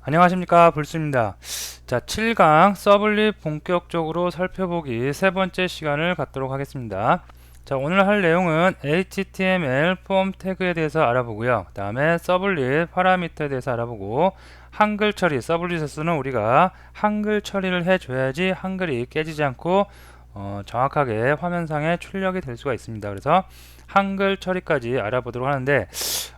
안녕하십니까, 불수입니다. 자, 7강 서블릿 본격적으로 살펴보기 세 번째 시간을 갖도록 하겠습니다. 자, 오늘 할 내용은 HTML 폼 태그에 대해서 알아보고요. 그 다음에 서블릿 파라미터에 대해서 알아보고, 한글 처리, 서블릿에서는 우리가 한글 처리를 해줘야지 한글이 깨지지 않고 정확하게 화면상에 출력이 될 수가 있습니다. 그래서 한글 처리까지 알아보도록 하는데,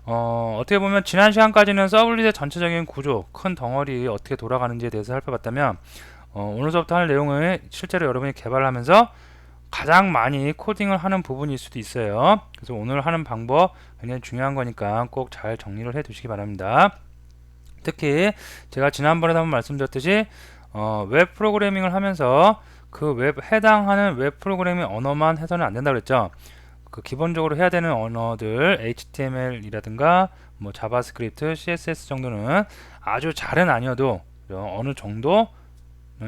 어떻게 보면 지난 시간까지는 서블릿의 전체적인 구조, 큰 덩어리 어떻게 돌아가는지에 대해서 살펴봤다면, 오늘부터 할 내용을 실제로 여러분이 개발을 하면서 가장 많이 코딩을 하는 부분일 수도 있어요. 그래서 오늘 하는 방법 굉장히 중요한 거니까 꼭 잘 정리를 해 두시기 바랍니다. 특히 제가 지난번에도 한번 말씀드렸듯이 웹 프로그래밍을 하면서 그 웹 해당하는 웹 프로그래밍 언어만 해서는 안 된다 그랬죠. 그 기본적으로 해야 되는 언어들 HTML이라든가 뭐 자바스크립트, CSS 정도는 아주 잘은 아니어도 어느 정도는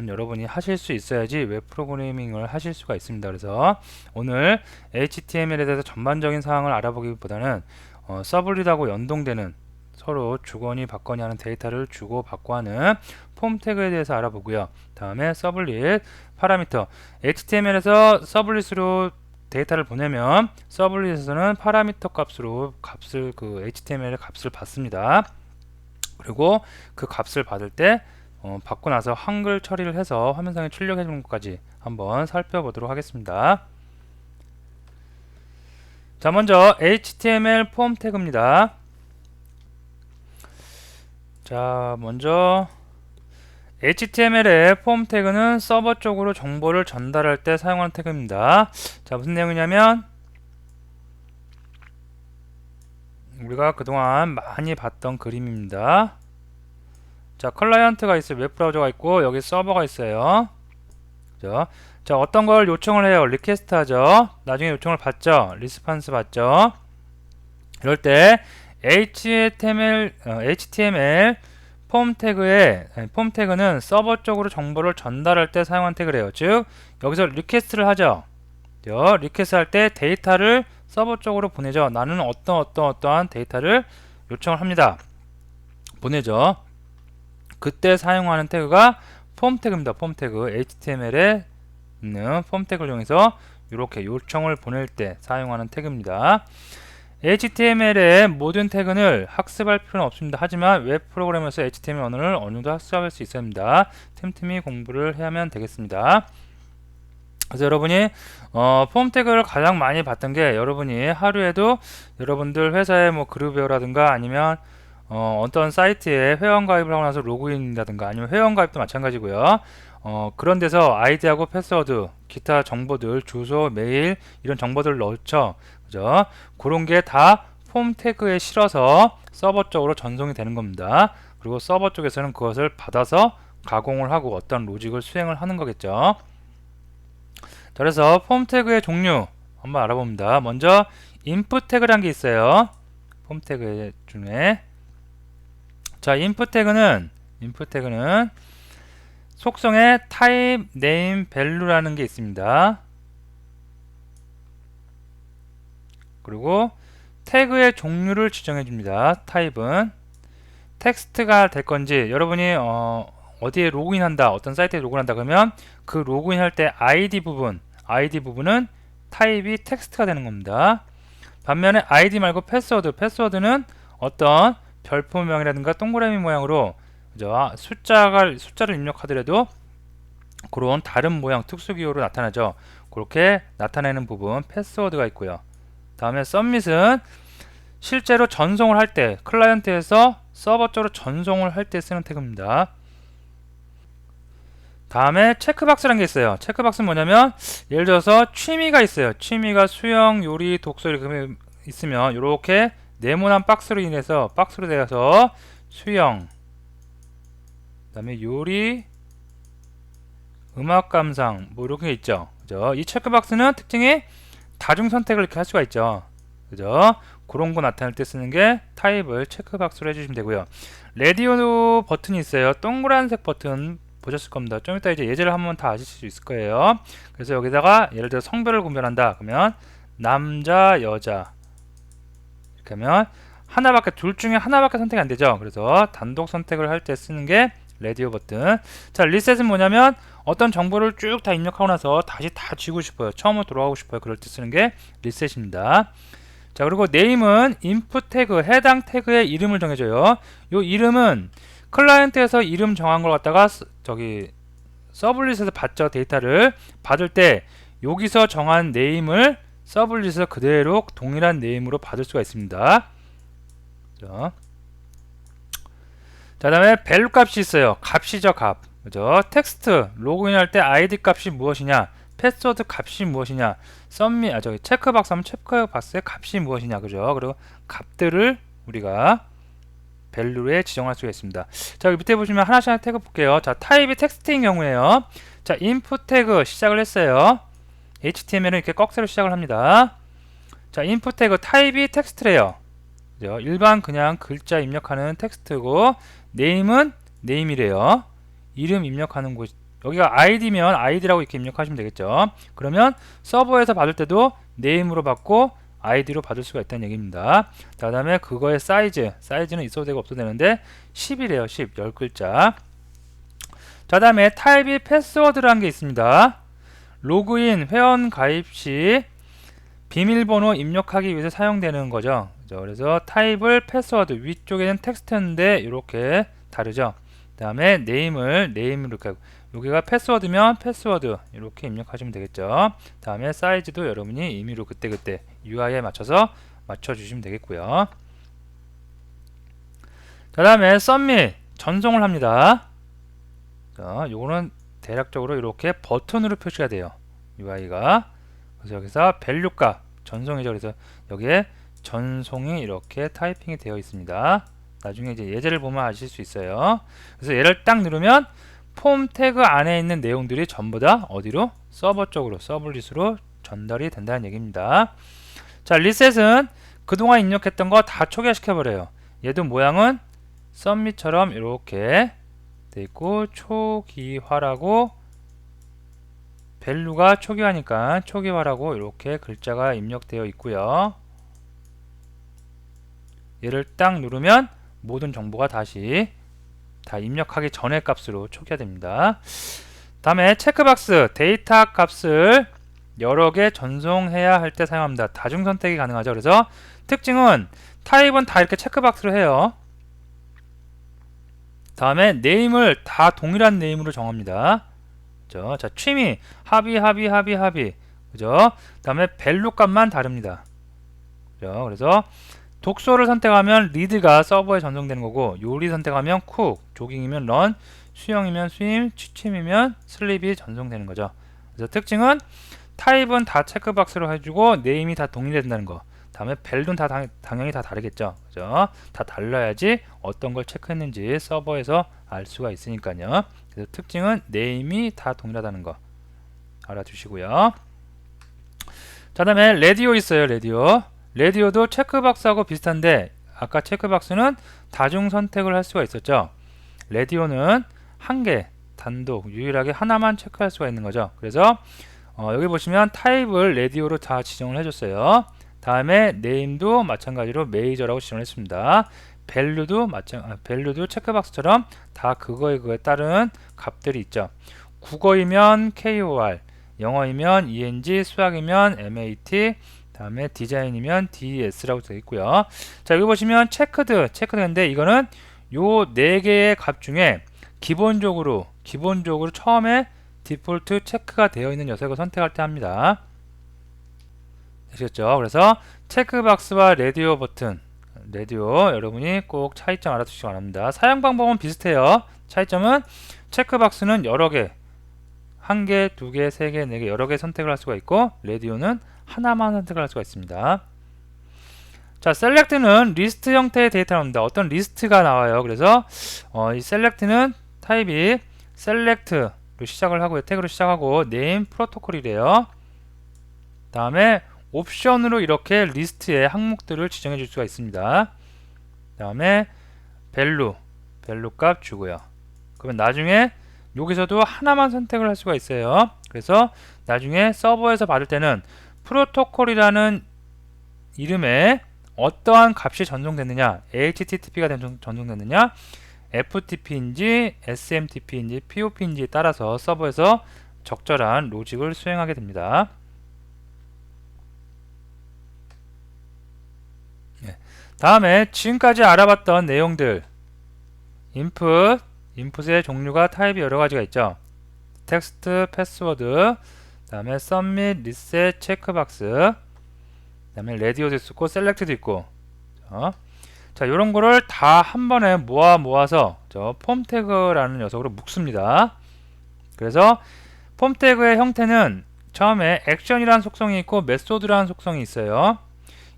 여러분이 하실 수 있어야지 웹 프로그래밍을 하실 수가 있습니다. 그래서 오늘 HTML에 대해서 전반적인 사항을 알아보기보다는 서블릿하고 연동되는 서로 주거니 받거니 하는 데이터를 주고 받고 하는 폼 태그에 대해서 알아보고요. 다음에 서블릿 파라미터, HTML에서 서블릿으로 데이터를 보내면 서블릿에서는 파라미터 값으로 그 HTML의 값을 받습니다. 그리고 그 값을 받을 때 받고 나서 한글 처리를 해서 화면상에 출력해 주는 것까지 한번 살펴보도록 하겠습니다. 자, 먼저 HTML 폼 태그입니다. 자, 먼저 HTML의 폼 태그는 서버 쪽으로 정보를 전달할 때 사용하는 태그입니다. 자, 무슨 내용이냐면 우리가 그동안 많이 봤던 그림입니다. 자, 클라이언트가 있어요. 웹브라우저가 있고 여기 서버가 있어요. 그죠? 자, 어떤 걸 요청을 해요? 리퀘스트 하죠. 나중에 요청을 받죠. 리스판스 받죠. 이럴 때 HTML 폼 태그는 서버 쪽으로 정보를 전달할 때 사용한 태그래요. 즉 여기서 리퀘스트를 하죠. 리퀘스트 할 때 데이터를 서버 쪽으로 보내죠. 나는 어떠한 데이터를 요청을 합니다. 보내죠. 그때 사용하는 태그가 폼 태그입니다. 폼 태그. HTML에 있는 폼 태그를 이용해서 이렇게 요청을 보낼 때 사용하는 태그입니다. HTML의 모든 태그를 학습할 필요는 없습니다. 하지만 웹 프로그램에서 HTML 언어를 어느 정도 학습할 수 있어야 합니다. 틈틈이 공부를 해야만 되겠습니다. 그래서 여러분이 폼 태그를 가장 많이 봤던 게 여러분이 하루에도 여러분들 회사의 뭐 그룹웨어라든가 아니면 어떤 사이트에 회원 가입을 하고 나서 로그인이라든가 아니면 회원 가입도 마찬가지고요. 그런 데서 아이디하고 패스워드, 기타 정보들, 주소, 메일 이런 정보들을 넣죠. 그죠? 그런 게 다 폼 태그에 실어서 서버 쪽으로 전송이 되는 겁니다. 그리고 서버 쪽에서는 그것을 받아서 가공을 하고 어떤 로직을 수행을 하는 거겠죠. 자, 그래서 폼 태그의 종류 한번 알아봅니다. 먼저 인풋 태그라는 게 있어요. 폼 태그 중에 자, 인풋 태그는 속성에 type, name, value라는 게 있습니다. 그리고 태그의 종류를 지정해 줍니다. 타입은 텍스트가 될 건지 여러분이 어디에 로그인한다, 어떤 사이트에 로그인한다 그러면 그 로그인할 때 ID 부분은 타입이 텍스트가 되는 겁니다. 반면에 ID 말고 패스워드는 어떤 별표명이라든가 동그라미 모양으로 그죠? 숫자를 입력하더라도 그런 다른 모양 특수기호로 나타나죠. 그렇게 나타내는 부분 패스워드가 있고요. 다음에 서밋은 실제로 전송을 할 때 클라이언트에서 서버 쪽으로 전송을 할 때 쓰는 태그입니다. 다음에 체크박스라는 게 있어요. 체크박스는 뭐냐면 예를 들어서 취미가 있어요. 취미가 수영, 요리, 독서 이렇게 있으면 이렇게 네모난 박스로 되어서 수영, 그다음에 요리, 음악 감상 뭐 이렇게 있죠. 그죠? 이 체크박스는 특징이 다중 선택을 이렇게 할 수가 있죠. 그죠? 그런 거 나타낼 때 쓰는 게 타입을 체크박스로 해주시면 되고요. 라디오 버튼이 있어요. 동그란색 버튼 보셨을 겁니다. 좀 이따 이제 예제를 한번 다 아실 수 있을 거예요. 그래서 여기다가 예를 들어 성별을 구별한다. 그러면 남자, 여자 이렇게 하면 하나밖에, 둘 중에 하나밖에 선택이 안 되죠. 그래서 단독 선택을 할 때 쓰는 게 레디오 버튼. 자, 리셋은 뭐냐면 어떤 정보를 쭉 다 입력하고 나서 다시 다 지우고 싶어요. 처음으로 돌아가고 싶어요. 그럴 때 쓰는 게 리셋입니다. 자, 그리고 네임은 인풋 태그, 해당 태그의 이름을 정해줘요. 요 이름은 클라이언트에서 이름 정한 걸 갖다가 저기 서블릿에서 받죠. 데이터를 받을 때 여기서 정한 네임을 서블릿에서 그대로 동일한 네임으로 받을 수가 있습니다. 그죠? 자, 다음에 밸류 값이 있어요. 값이죠, 값. 그죠? 텍스트 로그인할 때 아이디 값이 무엇이냐, 패스워드 값이 무엇이냐, 저기 체크박스 하면 체크박스의 값이 무엇이냐, 그죠? 그리고 값들을 우리가 밸류에 지정할 수가 있습니다. 자, 여기 밑에 보시면 하나씩 하나 태그 볼게요. 자, 타입이 텍스트인 경우에요. 자, 인풋 태그 시작을 했어요. HTML은 이렇게 꺽쇠로 시작을 합니다. 자, 인풋 태그 타입이 텍스트래요. 그죠? 일반 그냥 글자 입력하는 텍스트고, 네임은 네임이래요. 이름 입력하는 곳, 여기가 아이디면 아이디라고 이렇게 입력하시면 되겠죠. 그러면 서버에서 받을 때도 네임으로 받고 아이디로 받을 수가 있다는 얘기입니다. 자, 다음에 그거의 사이즈는 있어도 되고 없어도 되는데 10이래요. 10, 10글자. 자, 다음에 타입이 패스워드라는 게 있습니다. 로그인, 회원 가입 시 비밀번호 입력하기 위해서 사용되는 거죠. 그래서 타입을 패스워드, 위쪽에는 텍스트인데 이렇게 다르죠. 그 다음에 네임을 이렇게 하고, 여기가 패스워드면 패스워드 이렇게 입력하시면 되겠죠. 다음에 사이즈도 여러분이 임의로 그때그때 UI에 맞춰서 맞춰주시면 되겠고요. 그 다음에 submit, 전송을 합니다. 자, 요거는 대략적으로 이렇게 버튼으로 표시가 돼요. UI가. 그래서 여기서 밸류 값, 전송이죠. 그래서 여기에 전송이 이렇게 타이핑이 되어 있습니다. 나중에 이제 예제를 보면 아실 수 있어요. 그래서 얘를 딱 누르면 폼 태그 안에 있는 내용들이 전부 다 어디로? 서버 쪽으로, 서블릿으로 전달이 된다는 얘기입니다. 자, 리셋은 그동안 입력했던 거 다 초기화시켜 버려요. 얘도 모양은 submit처럼 이렇게 돼 있고, 초기화라고, 밸류가 초기화니까 초기화라고 이렇게 글자가 입력되어 있고요. 얘를 딱 누르면 모든 정보가 다시 다 입력하기 전의 값으로 초기화됩니다. 다음에 체크박스, 데이터 값을 여러 개 전송해야 할 때 사용합니다. 다중 선택이 가능하죠. 그래서 특징은 타입은 다 이렇게 체크박스로 해요. 다음에 네임을 다 동일한 네임으로 정합니다. 그죠? 자, 취미, 합의. 그죠? 다음에 밸류 값만 다릅니다. 그죠? 그래서 독서를 선택하면 리드가 서버에 전송되는 거고, 요리 선택하면 쿡, 조깅이면 런, 수영이면 스임, 취침이면 슬립이 전송되는 거죠. 그래서 특징은 타입은 다 체크박스로 해주고 네임이 다 동일해진다는 거. 다음에 밸류는 다 당연히 다 다르겠죠. 그죠? 다 달라야지 어떤 걸 체크했는지 서버에서 알 수가 있으니까요. 그래서 특징은 네임이 다 동일하다는 거 알아두시고요. 자, 다음에 레디오 있어요. 레디오도 체크박스하고 비슷한데, 아까 체크박스는 다중 선택을 할 수가 있었죠. 레디오는 한 개, 단독, 유일하게 하나만 체크할 수가 있는 거죠. 그래서 여기 보시면 타입을 레디오로 다 지정을 해줬어요. 다음에 네임도 마찬가지로 메이저라고 지정을 했습니다. 밸류도 체크박스처럼 다 그거에 따른 값들이 있죠. 국어이면 KOR, 영어이면 ENG, 수학이면 MAT, 다음에 디자인이면 DS라고 되어 있고요. 자, 여기 보시면 체크드인데 이거는 요 네 개의 값 중에 기본적으로 처음에 디폴트 체크가 되어 있는 녀석을 선택할 때 합니다. 되셨죠? 그래서 체크박스와 레디오 버튼, 레디오 여러분이 꼭 차이점 알아두시기 바랍니다. 사용 방법은 비슷해요. 차이점은 체크박스는 여러 개, 한 개, 두 개, 세 개, 네 개 여러 개 선택을 할 수가 있고, 레디오는 하나만 선택을 할 수가 있습니다. 자, 셀렉트는 리스트 형태의 데이터가 나옵니다. 어떤 리스트가 나와요. 그래서 이 셀렉트는 타입이 셀렉트로 시작을 하고요. 태그로 시작하고 네임 프로토콜이래요. 다음에 옵션으로 이렇게 리스트의 항목들을 지정해 줄 수가 있습니다. 다음에 밸류 값 주고요. 그러면 나중에 여기서도 하나만 선택을 할 수가 있어요. 그래서 나중에 서버에서 받을 때는 프로토콜이라는 이름의 어떠한 값이 전송됐느냐, HTTP가 전송됐느냐, FTP인지 SMTP인지 POP인지에 따라서 서버에서 적절한 로직을 수행하게 됩니다. 다음에 지금까지 알아봤던 내용들, 인풋의 종류가 타입이 여러 가지가 있죠. 텍스트, 패스워드, 다음에 submit, reset, 체크박스, 다음에 radio도 있고 select도 있고. 자, 이런 거를 다 한 번에 모아서 폼 태그라는 녀석으로 묶습니다. 그래서 폼 태그의 형태는 처음에 액션이라는 속성이 있고 메소드라는 속성이 있어요.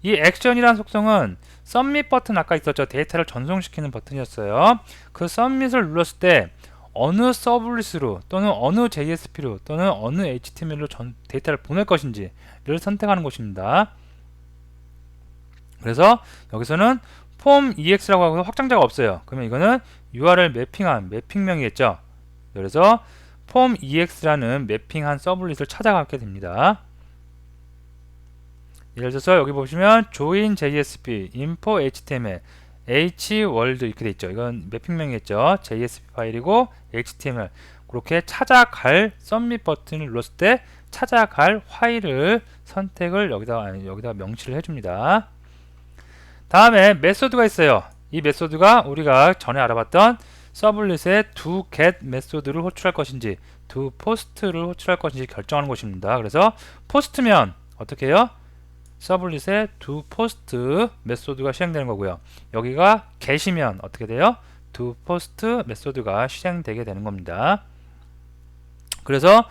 이 액션이라는 속성은 submit 버튼, 아까 있었죠. 데이터를 전송시키는 버튼이었어요. 그 submit을 눌렀을 때 어느 서블릿으로 또는 어느 JSP로 또는 어느 HTML로 데이터를 보낼 것인지를 선택하는 것입니다. 그래서 여기서는 폼 EX라고 하고 확장자가 없어요. 그러면 이거는 URL 매핑한 매핑명이겠죠. 그래서 폼 EX라는 매핑한 서블릿을 찾아가게 됩니다. 예를 들어서 여기 보시면 join JSP, info HTML, hworld 이렇게 돼 있죠. 이건 매핑명이겠죠. JSP 파일이고 HTML. 그렇게 찾아갈 submit 버튼을 눌렀을 때 찾아갈 파일을 선택을 여기다 명시를 해줍니다. 다음에 메소드가 있어요. 이 메소드가 우리가 전에 알아봤던 서블릿의 doGet 메소드를 호출할 것인지 doPost를 호출할 것인지 결정하는 것입니다. 그래서 post면 어떻게 해요? 서블릿의 doPost 메소드가 실행되는 거고요. 여기가 get이면 어떻게 돼요? doPost 메소드가 실행되게 되는 겁니다. 그래서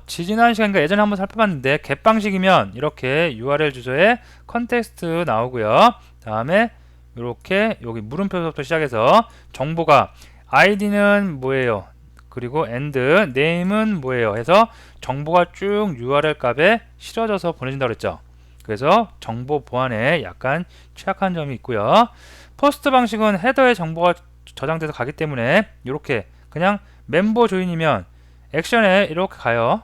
지난 시간인가 예전에 한번 살펴봤는데 get 방식이면 이렇게 URL 주소에 컨텍스트 나오고요. 다음에 이렇게 여기 물음표부터 시작해서 정보가 id는 뭐예요? 그리고 and, name은 뭐예요? 해서 정보가 쭉 URL 값에 실어져서 보내진다고 그랬죠. 그래서 정보 보안에 약간 취약한 점이 있고요. 포스트 방식은 헤더에 정보가 저장돼서 가기 때문에 이렇게 그냥 멤버 조인이면 액션에 이렇게 가요.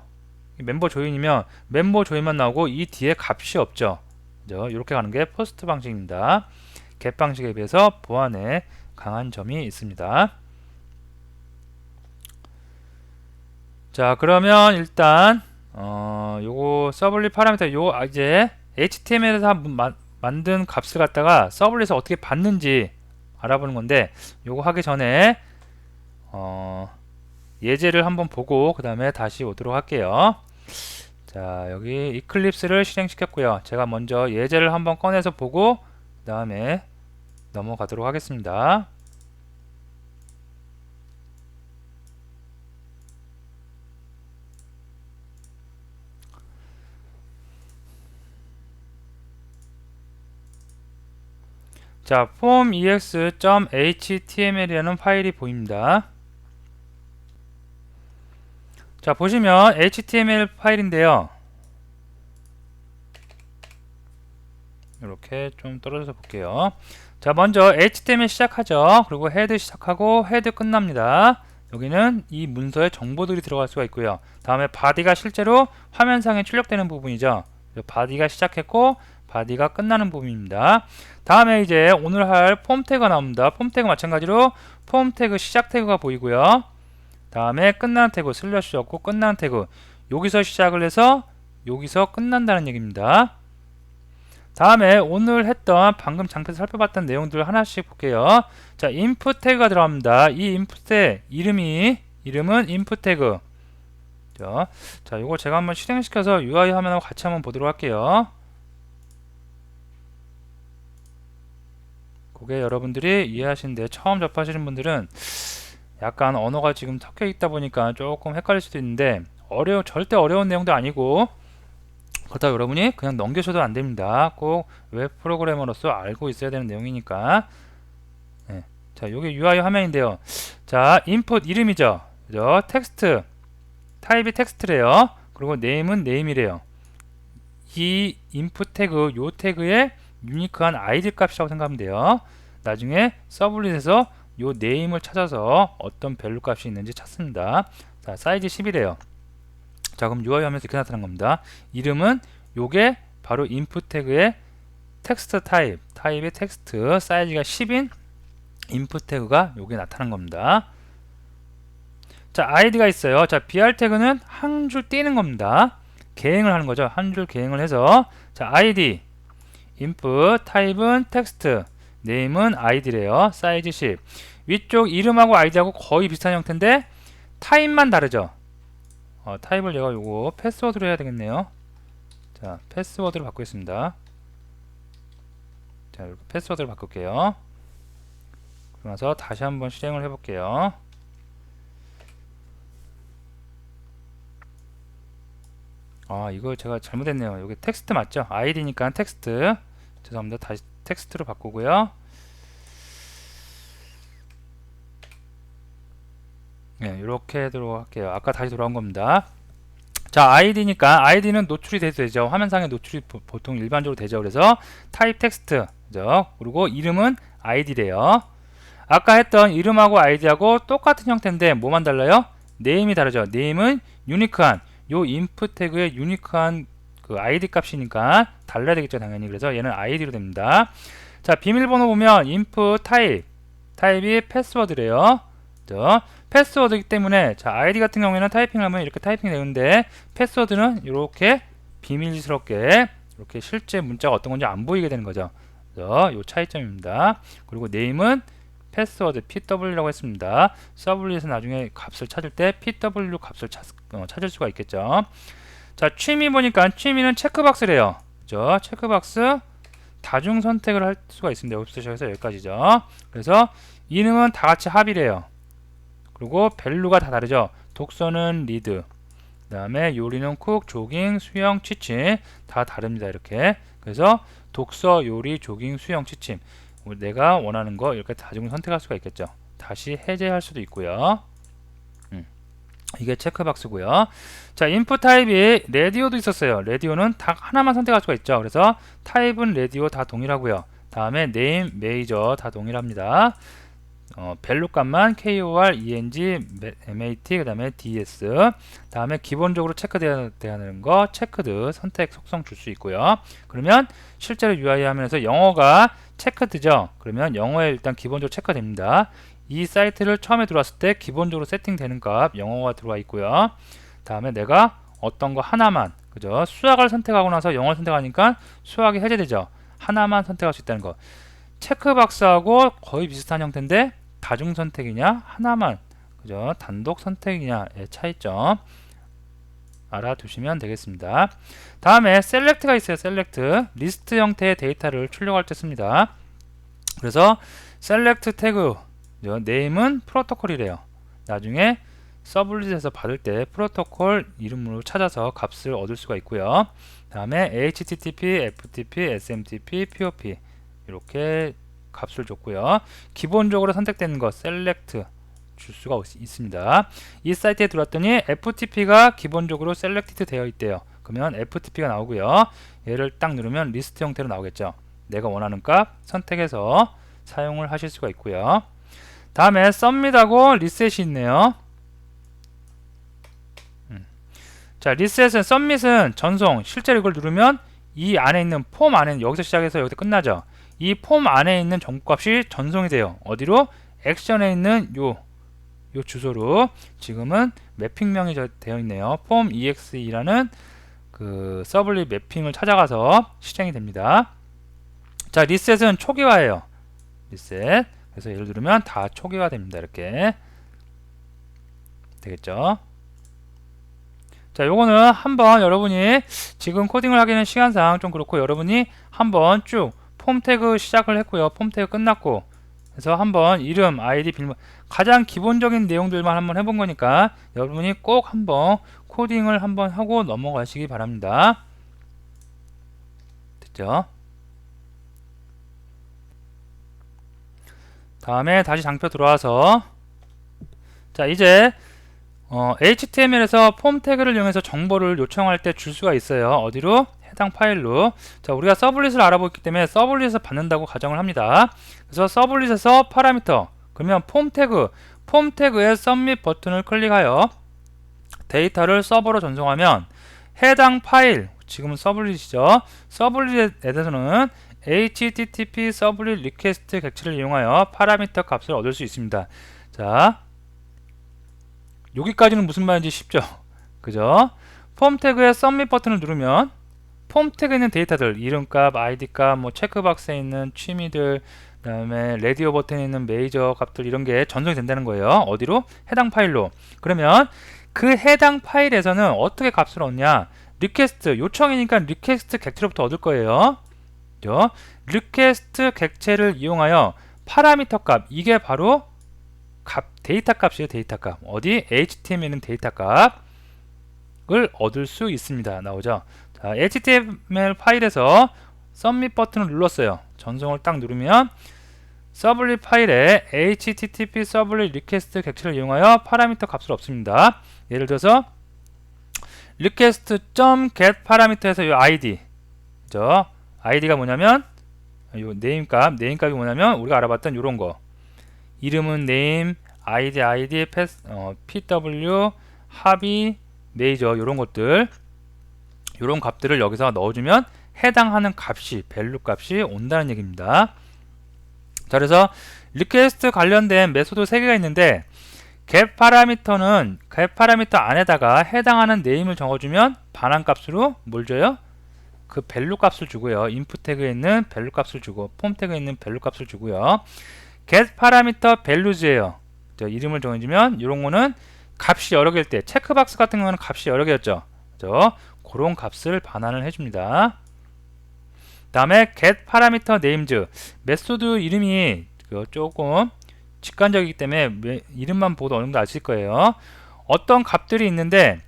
멤버 조인이면 멤버 조인만 나오고 이 뒤에 값이 없죠. 이렇게 가는 게 포스트 방식입니다. get 방식에 비해서 보안에 강한 점이 있습니다. 자, 그러면 일단 요거 서블릿 파라미터 이제 HTML에서 만든 값을 갖다가 서블릿에서 어떻게 받는지 알아보는 건데, 요거 하기 전에 예제를 한번 보고 그 다음에 다시 오도록 할게요. 자, 여기 이클립스를 실행시켰고요. 제가 먼저 예제를 한번 꺼내서 보고 그 다음에 넘어가도록 하겠습니다. 자, formex.html이라는 파일이 보입니다. 자, 보시면 HTML 파일인데요. 이렇게 좀 떨어져서 볼게요. 자, 먼저 HTML 시작하죠. 그리고 헤드 시작하고 헤드 끝납니다. 여기는 이 문서에 정보들이 들어갈 수가 있고요. 다음에 바디가 실제로 화면상에 출력되는 부분이죠. 바디가 시작했고 바디가 끝나는 부분입니다. 다음에 이제 오늘 할 폼 태그가 나옵니다. 폼 태그 마찬가지로 폼 태그 시작 태그가 보이고요. 다음에 끝나는 태그 슬래시였고 끝나는 태그, 여기서 시작을 해서 여기서 끝난다는 얘기입니다. 다음에 오늘 했던 방금 장표에서 살펴봤던 내용들 하나씩 볼게요. 자, 인풋 태그가 들어갑니다. 이 인풋의 이름은 인풋 태그. 자, 이거 제가 한번 실행시켜서 UI 화면하고 같이 한번 보도록 할게요. 그게 여러분들이 이해하시는데 처음 접하시는 분들은 약간 언어가 지금 섞여 있다 보니까 조금 헷갈릴 수도 있는데 절대 어려운 내용도 아니고, 그렇다고 여러분이 그냥 넘겨셔도 안 됩니다. 꼭 웹 프로그래머로서 알고 있어야 되는 내용이니까. 네. 자, 요게 UI 화면인데요. 자, 인풋 이름이죠. 그죠? 텍스트 타입이 텍스트래요. 그리고 네임은 네임이래요. 이 인풋 태그, 요 태그의 유니크한 아이디 값이라고 생각하면 돼요. 나중에 서블릿에서 요 네임을 찾아서 어떤 밸류 값이 있는지 찾습니다. 자, 사이즈 10이래요. 자, 그럼 UI 화면에서 이렇게 나타난 겁니다. 이름은 요게 바로 인풋 태그의 텍스트 타입이 텍스트, 사이즈가 10인 인풋 태그가 여기 나타난 겁니다. 자, id가 있어요. 자, br 태그는 한 줄 띄는 겁니다. 계행을 하는 거죠. 한 줄 계행을 해서, 자, id input 타입은 텍스트, name은 id래요. 사이즈 10. 위쪽 이름하고 id하고 거의 비슷한 형태인데 타입만 다르죠. 타입을 제가 요거 패스워드로 해야 되겠네요. 자, 패스워드로 바꾸겠습니다. 자, 이렇게 패스워드를 바꿀게요. 그러고 나서 다시 한번 실행을 해볼게요. 이거 제가 잘못했네요. 여기 텍스트 맞죠? id니까 텍스트. 죄송합니다. 다시 텍스트로 바꾸고요. 네, 이렇게 하도록 할게요. 아까 다시 돌아온 겁니다. 자, id니까 id는 노출이 되죠. 화면상에 노출이 보통 일반적으로 되죠. 그래서 타입 텍스트, 그죠? 그리고 이름은 id래요. 아까 했던 이름하고 id하고 똑같은 형태인데 뭐만 달라요? name이 다르죠. name은 유니크한, 요 input 태그의 유니크한 그 id 값이니까 달라야 되겠죠, 당연히. 그래서 얘는 id로 됩니다. 자, 비밀번호 보면 input 타입이 패스워드래요. 그죠? 패스워드이기 때문에, 자, id 같은 경우에는 타이핑하면 이렇게 타이핑 되는데 패스워드는 이렇게 비밀스럽게 이렇게 실제 문자가 어떤 건지 안 보이게 되는 거죠. 그래서 요 차이점입니다. 그리고 name은 패스워드 pw라고 했습니다. 서블릿에서 나중에 값을 찾을 때 pw 값을 찾을 수가 있겠죠. 자, 취미 보니까 취미는 체크박스래요. 그죠? 체크박스 다중 선택을 할 수가 있습니다. 여기부터 시작해서 여기까지죠. 그래서 이름은 다 같이 합이래요. 그리고 밸류가 다 다르죠. 독서는 리드, 그 다음에 요리는 쿡, 조깅, 수영, 취침 다 다릅니다. 이렇게. 그래서 독서, 요리, 조깅, 수영, 취침, 내가 원하는 거 이렇게 다중 선택할 수가 있겠죠. 다시 해제할 수도 있고요. 이게 체크박스고요. 자, 인풋 타입이 라디오도 있었어요. 라디오는 다 하나만 선택할 수가 있죠. 그래서 타입은 라디오 다 동일하고요. 다음에 네임, 메이저 다 동일합니다. 밸류 값만 KOR, ENG, MAT, 그 다음에 DS, 다음에 기본적으로 체크되어야 하는 거 체크드 선택 속성 줄 수 있고요. 그러면 실제로 UI 화면에서 영어가 체크드죠. 그러면 영어에 일단 기본적으로 체크됩니다. 이 사이트를 처음에 들어왔을 때 기본적으로 세팅되는 값 영어가 들어와 있고요. 다음에 내가 어떤 거 하나만, 그죠? 수학을 선택하고 나서 영어를 선택하니까 수학이 해제되죠. 하나만 선택할 수 있다는 거. 체크박스하고 거의 비슷한 형태인데 다중 선택이냐 하나만, 그죠? 단독 선택이냐의 차이점 알아두시면 되겠습니다. 다음에 셀렉트가 있어요. 셀렉트 리스트 형태의 데이터를 출력할 때 씁니다. 그래서 셀렉트 태그 네임은 프로토콜이래요. 나중에 서블릿에서 받을 때 프로토콜 이름으로 찾아서 값을 얻을 수가 있고요. 다음에 HTTP, FTP, SMTP, POP 이렇게 값을 줬고요. 기본적으로 선택되는 것 셀렉트 줄 수가 있습니다. 이 사이트에 들어왔더니 FTP가 기본적으로 셀렉티드 되어 있대요. 그러면 FTP가 나오고요. 얘를 딱 누르면 리스트 형태로 나오겠죠. 내가 원하는 값 선택해서 사용을 하실 수가 있고요. 다음에 submit하고 리셋이 있네요. 자, 리셋은 submit은 전송, 실제로 이걸 누르면 이 안에 있는 폼 안에 여기서 시작해서 여기서 끝나죠. 이 폼 안에 있는 정보값이 전송이 돼요. 어디로? 액션에 있는 요 주소로. 지금은 매핑명이 되어 있네요. 폼 exe라는 그 서블릿 매핑을 찾아가서 실행이 됩니다. 자, 리셋은 초기화예요. 리셋. 그래서 예를 들면 다 초기화 됩니다. 이렇게 되겠죠. 자, 요거는 한번 여러분이 지금 코딩을 하기는 시간상 좀 그렇고 여러분이 한번 쭉 폼 태그 시작을 했고요. 폼 태그 끝났고 그래서 한번 이름, 아이디, 비밀번호 가장 기본적인 내용들만 한번 해본 거니까 여러분이 꼭 한번 코딩을 한번 하고 넘어가시기 바랍니다. 됐죠? 다음에 다시 장표 들어와서 자, 이제 HTML에서 폼 태그를 이용해서 정보를 요청할 때 줄 수가 있어요. 어디로? 해당 파일로. 자, 우리가 서블릿을 알아보기 때문에 서블릿에서 받는다고 가정을 합니다. 그래서 서블릿에서 파라미터, 그러면 폼 태그의 submit 버튼을 클릭하여 데이터를 서버로 전송하면 해당 파일, 지금은 서블릿이죠. 서블릿에 대해서는 http 서블릿 리퀘스트 객체를 이용하여 파라미터 값을 얻을 수 있습니다. 자, 여기까지는 무슨 말인지 쉽죠? 그죠? 폼 태그의 submit 버튼을 누르면 폼 태그에 있는 데이터들, 이름값, id값, 뭐 체크박스에 있는 취미들, 그 다음에 레디오 버튼에 있는 메이저 값들, 이런 게 전송이 된다는 거예요. 어디로? 해당 파일로. 그러면 그 해당 파일에서는 어떻게 값을 얻냐? 리퀘스트, 요청이니까 리퀘스트 객체로부터 얻을 거예요. 그죠? 리퀘스트 객체를 이용하여 파라미터 값, 이게 바로 데이터 값이에요. 데이터 값. 어디? HTML에는 데이터 값을 얻을 수 있습니다. 나오죠? 자, HTML 파일에서 submit 버튼을 눌렀어요. 전송을 딱 누르면 서블릿 파일에 http 서블릿 리퀘스트 객체를 이용하여 파라미터 값을 얻습니다. 예를 들어서 request.get 파라미터에서 이 id, 그죠? id가 뭐냐면 요 네임값이 뭐냐면 우리가 알아봤던 요런 거, 이름은 name, id, pw, 합의, 메이저, 요런 것들, 요런 값들을 여기서 넣어주면 해당하는 값이, 밸류 값이 온다는 얘기입니다. 자, 그래서 리퀘스트 관련된 메소드 3개가 있는데, get 파라미터는 get 파라미터 안에다가 해당하는 네임을 적어주면 반환값으로 뭘 줘요? 그 밸류 값을 주고요. input 태그에 있는 밸류 값을 주고, 폼 태그에 있는 밸류 값을 주고요. get 파라미터 values예요. 이름을 정해주면 이런 거는 값이 여러 개일 때, 체크박스 같은 경우는 값이 여러 개였죠. 그죠? 그런 값을 반환을 해줍니다. 다음에 get parameter names, 메소드 이름이 조금 직관적이기 때문에 이름만 보도 어느 정도 아실 거예요. 어떤 값들이 있는데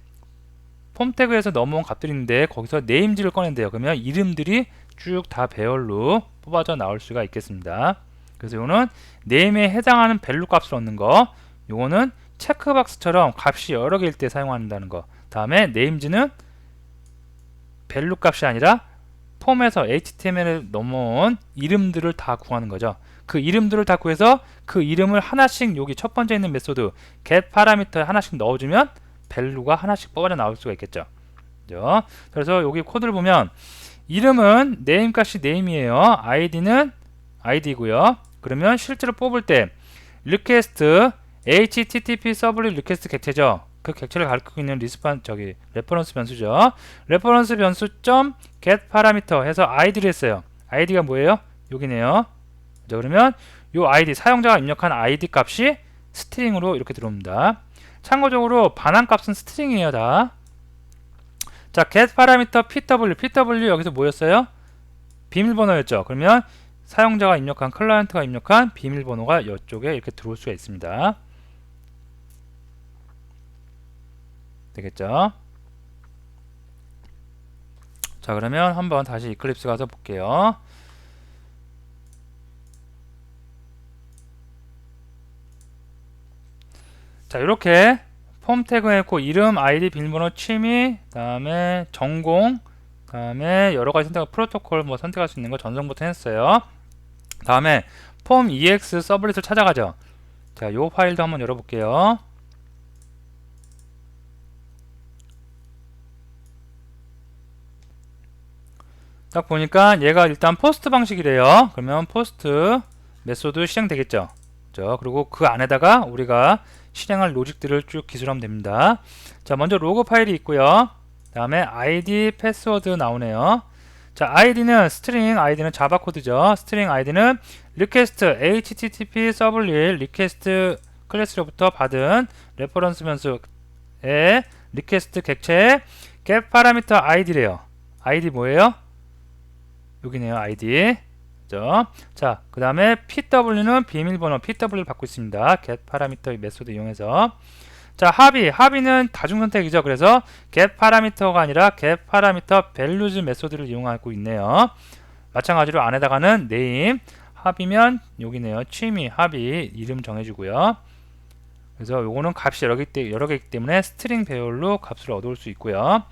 폼 태그에서 넘어온 값들이 있는데 거기서 names를 꺼낸대요. 그러면 이름들이 쭉 다 배열로 뽑아져 나올 수가 있겠습니다. 그래서 이거는 name에 해당하는 밸류 값을 얻는 거, 요거는 체크박스처럼 값이 여러 개일 때 사용한다는 거. 다음에 names는 밸류 값이 아니라 폼에서 HTML에 넘어온 이름들을 다 구하는 거죠. 그 이름들을 다 구해서 그 이름을 하나씩 여기 첫 번째 있는 메소드 get 파라미터에 하나씩 넣어주면 밸류가 하나씩 뽑아져 나올 수가 있겠죠. 그죠? 그래서 여기 코드를 보면 이름은 name 값이 name이에요. id는 id고요. 그러면 실제로 뽑을 때 request http 서블릿 리퀘스트 객체죠. 그 객체를 가리키고 있는 레퍼런스 변수죠. 레퍼런스 변수 get 파라미터 해서 id를 했어요. id가 뭐예요? 여기네요. 자, 그러면 요 id, 사용자가 입력한 id 값이 스트링으로 이렇게 들어옵니다. 참고적으로 반환 값은 스트링이에요, 다. 자, get 파라미터 pw 여기서 뭐였어요? 비밀번호였죠. 그러면 사용자가 입력한, 클라이언트가 입력한 비밀번호가 이쪽에 이렇게 들어올 수가 있습니다. 되겠죠? 자, 그러면 한번 다시 이클립스 가서 볼게요. 자, 이렇게 폼 태그에 있고 이름, 아이디, 비밀번호, 취미, 다음에 전공, 다음에 여러가지 선택, 프로토콜 뭐 선택할 수 있는 거 전송 버튼 했어요. 다음에 폼 ex 서블릿을 찾아가죠. 자, 요 파일도 한번 열어볼게요. 딱 보니까 얘가 일단 포스트 방식이래요. 그러면 포스트 메소드 실행되겠죠. 그죠? 그리고 그 안에다가 우리가 실행할 로직들을 쭉 기술하면 됩니다. 자, 먼저 로그 파일이 있고요. 다음에 id, 패스워드 나오네요. 자, id는 스트링, id는 자바 코드죠. 스트링 id는 request http 서블릿 리퀘스트 클래스로부터 받은 레퍼런스 변수의 리퀘스트 객체 get 파라미터 id래요. id 뭐예요? 여기네요. id. 그죠? 자, 그 다음에 pw는 비밀번호 pw를 받고 있습니다. get 파라미터 메소드 이용해서. 자, 합의는 다중선택이죠. 그래서 get 파라미터가 아니라 get 파라미터 values 메소드를 이용하고 있네요. 마찬가지로 안에다가는 name, 합의면 여기네요. 취미, 합의, 이름 정해주고요. 그래서 요거는 값이 여러 개이기 때문에 스트링 배열로 값을 얻을 수 있고요.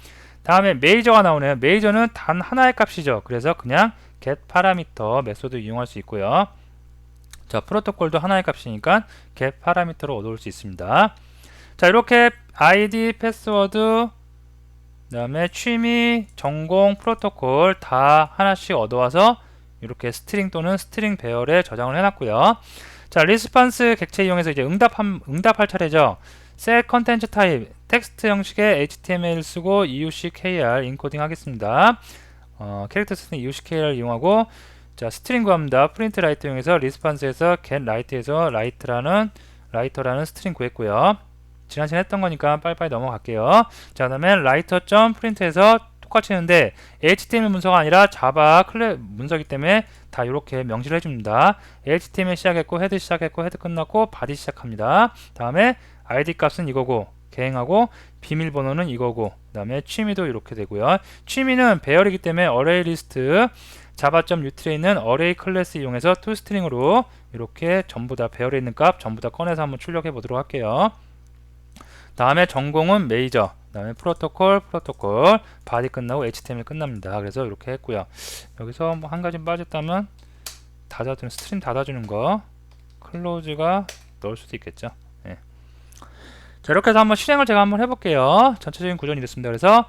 다음에 메이저가 나오네요. 메이저는 단 하나의 값이죠. 그래서 그냥 get 파라미터 메소드 이용할 수 있고요. 자, 프로토콜도 하나의 값이니까 get 파라미터로 얻어올 수 있습니다. 자, 이렇게 id, 패스워드, 그 다음에 취미, 전공, 프로토콜 다 하나씩 얻어와서 이렇게 스트링 또는 스트링 배열에 저장을 해놨고요. 자, 리스폰스 객체 이용해서 이제 응답할 차례죠. set content type 텍스트 형식의 HTML 쓰고 EUCKR 인코딩 하겠습니다. 캐릭터 스트링 EUCKR 이용하고, 자, 스트링 구합니다. 프린트 라이터 이용해서 리스폰스에서 get right에서 라이터라는 스트링 구했고요. 지난 시간에 했던 거니까 빨리빨리 넘어갈게요. 자, 그다음에 writer.print에서 똑같이 했는데 HTML 문서가 아니라 자바 문서이기 때문에 다 이렇게 명시를 해줍니다. HTML 시작했고 헤드 시작했고 헤드 끝났고 바디 시작합니다. 다음에 id 값은 이거고 개행하고 비밀번호는 이거고, 그 다음에 취미도 이렇게 되고요. 취미는 배열이기 때문에 array list java.util에 있는 array 클래스 이용해서 toString으로 이렇게 전부 다 배열에 있는 값 전부 다 꺼내서 한번 출력해 보도록 할게요. 다음에 전공은 메이저, 다음에 프로토콜, 바디 끝나고 HTML 끝납니다. 그래서 이렇게 했고요. 여기서 뭐 한 가지 빠졌다면 닫아주는 스트림 닫아주는 거 클로즈가 넣을 수도 있겠죠. 네. 자, 이렇게 해서 한번 실행을 제가 한번 해볼게요. 전체적인 구조는 이렇습니다. 그래서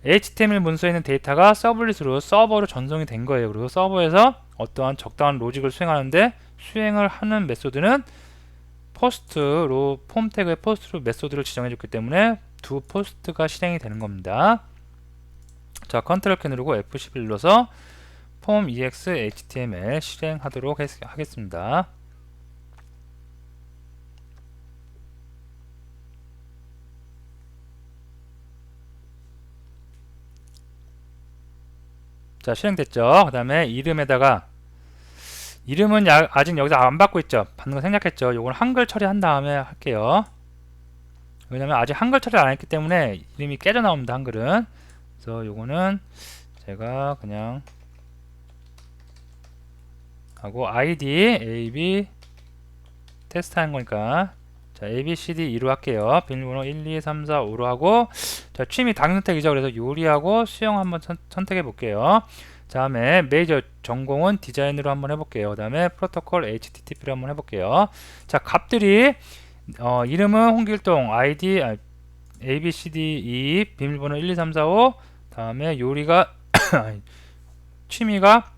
HTML 문서에 있는 데이터가 서블릿으로 서버로 전송이 된 거예요. 그리고 서버에서 어떠한 적당한 로직을 수행하는데 수행을 하는 메소드는 포스트로 폼 태그의 포스트로 메소드를 지정해 줬기 때문에 두 포스트가 실행이 되는 겁니다. 자, 컨트롤 키 누르고 F11 눌러서 폼 ex html 실행하도록 하겠습니다. 자, 실행됐죠. 그 다음에 이름에다가 이름은 아직 여기서 안 받고 있죠. 받는 거 생략했죠. 요걸 한글 처리한 다음에 할게요. 왜냐면 아직 한글 처리를 안 했기 때문에 이름이 깨져 나옵니다. 한글은. 그래서 요거는 제가 그냥 하고 id ab 테스트 하는 거니까, 자, abcd 2로 할게요. 비밀번호 1, 2, 3, 4, 5로 하고, 자, 취미 당일 선택이죠. 그래서 요리하고 수영 한번 선택해 볼게요. 다음에 메이저 전공은 디자인으로 한번 해볼게요. 그 다음에 프로토콜 HTTP로 한번 해볼게요. 자, 값들이 이름은 홍길동, ID ABCDE, 비밀번호 1, 2, 3, 4, 5, 다음에 요리가 취미가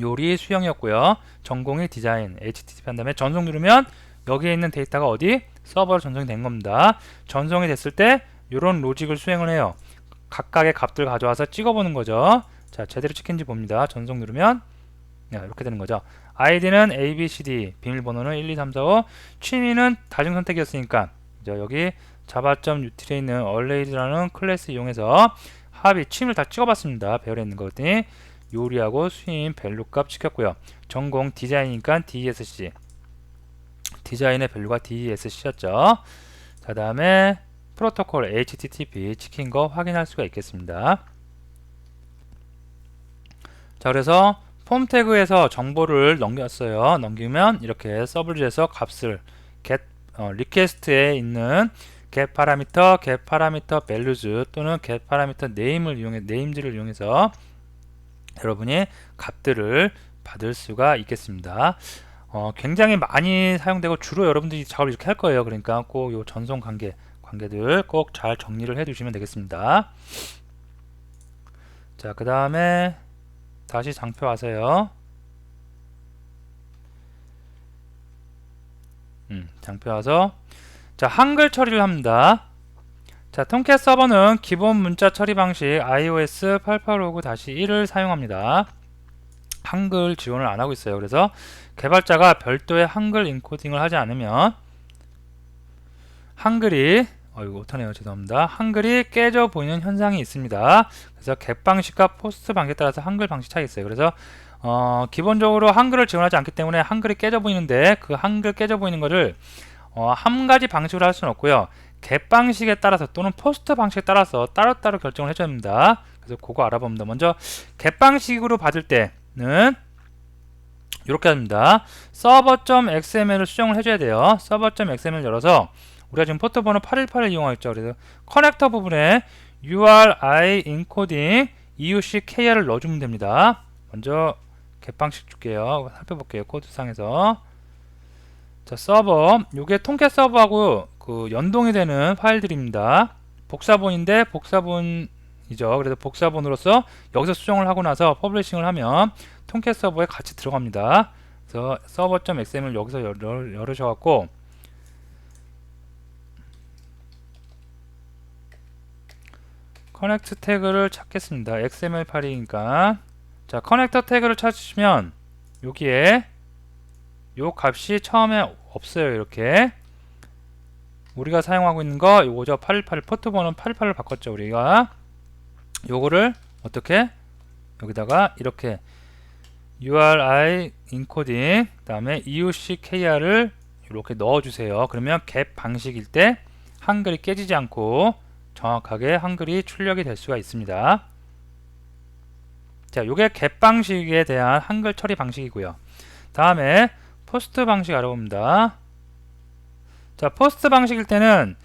요리 수영이었고요. 전공이 디자인, HTTP 한 다음에 전송 누르면 여기에 있는 데이터가 어디? 서버로 전송이 된 겁니다. 전송이 됐을 때 이런 로직을 수행을 해요. 각각의 값들 가져와서 찍어보는 거죠. 자, 제대로 찍힌지 봅니다. 전송 누르면 이렇게 되는 거죠. 아이디는 ABCD, 비밀번호는 1, 2, 3, 4, 5, 취미는 다중 선택이었으니까 여기 java.util에 있는 array라는 클래스 이용해서 합의 취미를 다 찍어봤습니다. 배열에 있는 거더니 요리하고 수임 밸류 값 시켰고요. 전공 디자인이니까 DESC, 디자인의 밸류가 DESC였죠. 자, 다음에 프로토콜 HTTP 찍힌 거 확인할 수가 있겠습니다. 자, 그래서 폼 태그에서 정보를 넘겼어요. 넘기면 이렇게 서블릿에서 값을 리퀘스트에 있는 get 파라미터, get 파라미터 values 또는 get 파라미터 name을 이용해 names를 이용해서 여러분이 값들을 받을 수가 있겠습니다. 굉장히 많이 사용되고 주로 여러분들이 작업을 이렇게 할 거예요. 그러니까 꼭 요 전송 관계들 꼭 잘 정리를 해 두시면 되겠습니다. 자, 그 다음에 다시 장표 와서요. 장표 와서, 자, 한글 처리를 합니다. 자, 통캣 서버는 기본 문자 처리 방식 iOS 8859-1을 사용합니다. 한글 지원을 안 하고 있어요. 그래서 개발자가 별도의 한글 인코딩을 하지 않으면 한글이 이거 못하네요. 죄송합니다. 한글이 깨져 보이는 현상이 있습니다. 그래서 get 방식과 포스트 방식에 따라서 한글 방식 차이 있어요. 그래서 기본적으로 한글을 지원하지 않기 때문에 한글이 깨져 보이는데 그 한글 깨져 보이는 거를 한 가지 방식으로 할 수는 없고요. get 방식에 따라서 또는 포스트 방식에 따라서 따로따로 결정을 해줘야 합니다. 그래서 그거 알아봅니다. 먼저 get 방식으로 받을 때는 이렇게 합니다. server.xml을 수정을 해줘야 돼요. server.xml 열어서 우리가 지금 포트 번호 818을 이용하겠죠. 그래서 커넥터 부분에 URI encoding EUCKR을 넣어주면 됩니다. 먼저 get 방식 줄게요. 살펴볼게요. 코드상에서. 자, 서버, 요게 통캣 서버하고 그 연동이 되는 파일들입니다. 복사본인데 복사본에 번이죠. 그래서 복사본으로서 여기서 수정을 하고 나서 퍼블리싱을 하면 통캣 서버에 같이 들어갑니다. 그래서 server.xml 여기서 열으셔갖고 커넥트 태그를 찾겠습니다. XML 파일이니까. 자, 커넥터 태그를 찾으시면 여기에 요 값이 처음에 없어요. 이렇게 우리가 사용하고 있는 거 요거죠. 818 포트번호는 88을 바꿨죠. 우리가 요거를 어떻게 여기다가 이렇게 URI 인코딩 그 다음에 EUCKR을 이렇게 넣어주세요. 그러면 갭 방식일 때 한글이 깨지지 않고 정확하게 한글이 출력이 될 수가 있습니다. 자, 요게 갭 방식에 대한 한글 처리 방식이고요. 다음에 포스트 방식 알아봅니다. 자, 포스트 방식일 때는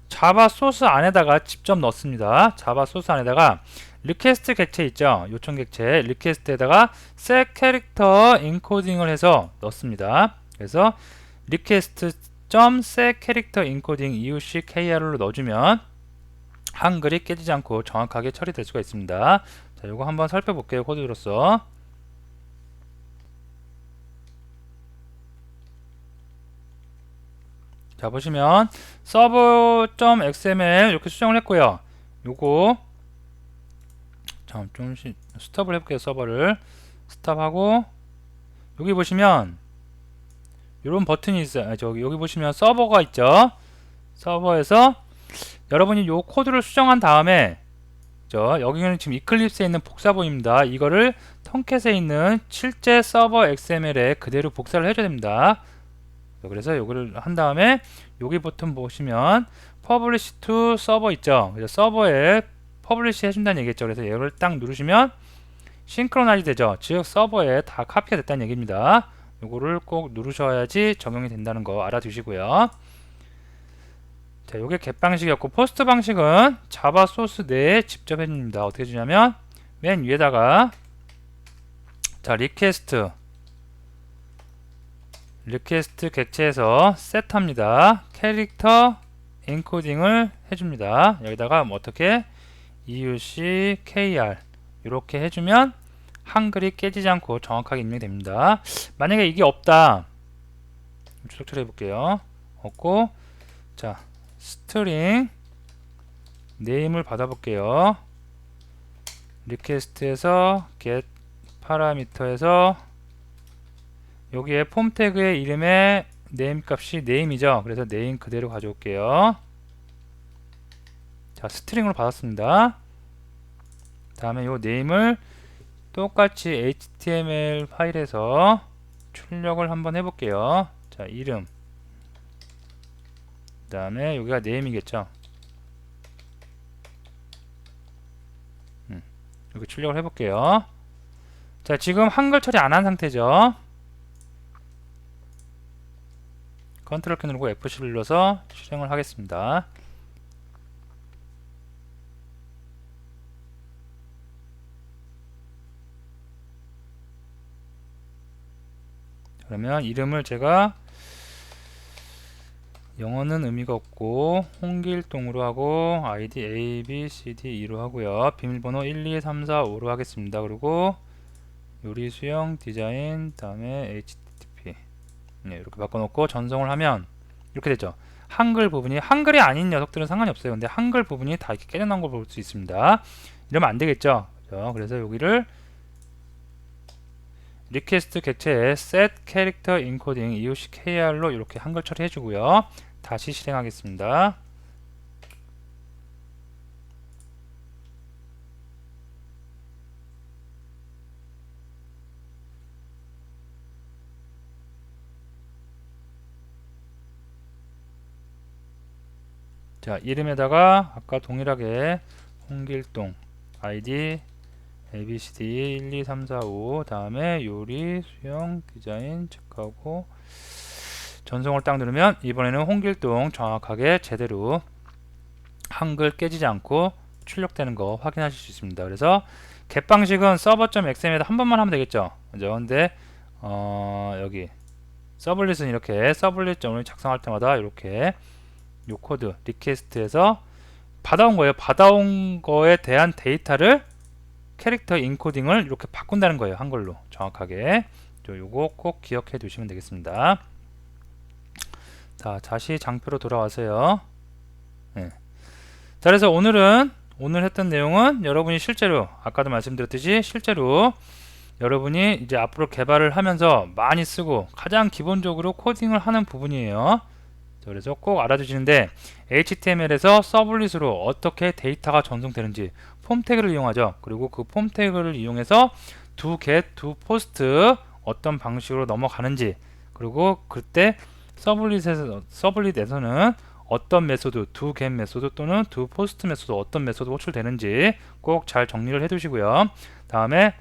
자바 소스 안에다가 직접 넣습니다. 자바 소스 안에다가 리퀘스트 객체 있죠? 요청 객체 리퀘스트에다가 set 캐릭터 인코딩을 해서 넣습니다. 그래서 request.set 캐릭터 인코딩 EUCKR로 넣어주면 한글이 깨지지 않고 정확하게 처리될 수가 있습니다. 자, 요거 한번 살펴볼게요. 코드로서. 자, 보시면 server.xml 이렇게 수정을 했고요. 요거 좀 스톱을 해볼게요. 서버를 스톱하고 여기 보시면 이런 버튼이 있어요. 여기 보시면 서버가 있죠. 서버에서 여러분이 요 코드를 수정한 다음에 여기는 지금 이클립스에 있는 복사본입니다. 이거를 텅캣에 있는 실제 서버 XML에 그대로 복사를 해줘야 됩니다. 그래서 요거를 한 다음에 여기 버튼 보시면 publish to server 있죠. 그래서 서버에 퍼블리시 해준다는 얘기겠죠. 그래서 얘를 딱 누르시면 싱크로나이즈 되죠. 즉 서버에 다 카피가 됐다는 얘기입니다. 요거를 꼭 누르셔야지 적용이 된다는 거 알아두시고요. 자, 요게 겟 방식이었고 포스트 방식은 자바 소스 내에 직접 해줍니다. 어떻게 주냐면 맨 위에다가 자 리퀘스트 객체에서 셋합니다. 캐릭터 인코딩을 해줍니다. 여기다가 뭐 어떻게 EUCKR 이렇게 해주면 한글이 깨지지 않고 정확하게 입력이 됩니다. 만약에 이게 없다 추적 처리해 볼게요. 없고 자 스트링 네임을 받아 볼게요. 리퀘스트에서 get 파라미터에서 여기에 폼 태그의 이름의 네임 값이 네임이죠. 그래서 네임 그대로 가져올게요. 자, 스트링으로 받았습니다. 다음에 요 네임을 똑같이 HTML 파일에서 출력을 한번 해볼게요. 자, 이름. 그 다음에 여기가 네임이겠죠. 이렇게 출력을 해볼게요. 자, 지금 한글 처리 안 한 상태죠. 컨트롤 키 누르고 F11 눌러서 실행을 하겠습니다. 그러면 이름을 제가 영어는 의미가 없고 홍길동으로 하고 아이디 ABCD2로 하고요. 비밀번호 12345로 하겠습니다. 그리고 요리 수영 디자인 다음에 HTTP 네, 이렇게 바꿔놓고 전송을 하면 이렇게 되죠. 한글 부분이 한글이 아닌 녀석들은 상관이 없어요. 근데 한글 부분이 다 이렇게 깨져나온 걸 볼 수 있습니다. 이러면 안 되겠죠. 그래서 여기를 리퀘스트 객체에 set 캐릭터 인코딩 EUCKR로 이렇게 한글 처리해 주고요. 다시 실행하겠습니다. 자, 이름에다가 아까 동일하게 홍길동 아이디 ABCD 1, 2, 3, 4, 5 다음에 요리, 수영, 디자인 체크하고 전송을 딱 누르면 이번에는 홍길동 정확하게 제대로 한글 깨지지 않고 출력되는 거 확인하실 수 있습니다. 그래서 겟 방식은 server.xml에다 한 번만 하면 되겠죠. 그죠? 근데 여기 서블릿은 이렇게 서블릿 점을 작성할 때마다 이렇게 요 코드 리퀘스트에서 받아온 거예요. 받아온 거에 대한 데이터를 캐릭터 인코딩을 이렇게 바꾼다는 거예요. 한글로 정확하게. 요거 꼭 기억해 두시면 되겠습니다. 자, 다시 장표로 돌아와서요. 네. 자, 그래서 오늘 했던 내용은 여러분이 실제로 아까도 말씀드렸듯이 실제로 여러분이 이제 앞으로 개발을 하면서 많이 쓰고 가장 기본적으로 코딩을 하는 부분이에요. 그래서 꼭 알아두시는데, HTML에서 서블릿으로 어떻게 데이터가 전송되는지 폼 태그를 이용하죠. 그리고 그 폼 태그를 이용해서 do get, do post 어떤 방식으로 넘어가는지, 그리고 그때 서블릿에서는 어떤 메소드, do get 메소드 또는 do post 메소드 어떤 메소드 호출되는지 꼭 잘 정리를 해 두시고요. 다음에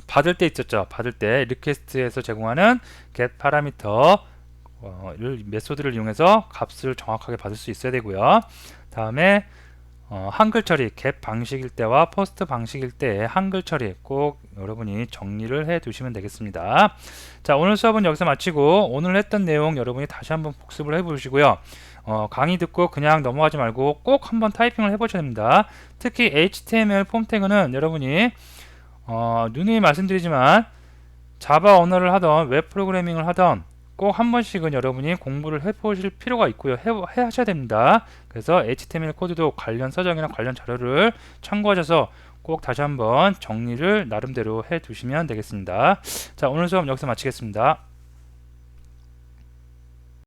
받을 때 있었죠. 받을 때 리퀘스트에서 제공하는 get 파라미터 메소드를 이용해서 값을 정확하게 받을 수 있어야 되고요. 다음에 한글 처리 get 방식일 때와 post 방식일 때의 한글 처리 꼭 여러분이 정리를 해 두시면 되겠습니다. 자, 오늘 수업은 여기서 마치고 오늘 했던 내용 여러분이 다시 한번 복습을 해 보시고요. 강의 듣고 그냥 넘어가지 말고 꼭 한번 타이핑을 해 보셔야 됩니다. 특히 HTML 폼 태그는 여러분이 누누이 말씀드리지만 자바 언어를 하던 웹 프로그래밍을 하던 꼭 한 번씩은 여러분이 공부를 해보실 필요가 있고요. 하셔야 됩니다. 그래서 HTML 코드도 관련 서적이나 관련 자료를 참고하셔서 꼭 다시 한번 정리를 나름대로 해 두시면 되겠습니다. 자, 오늘 수업 여기서 마치겠습니다.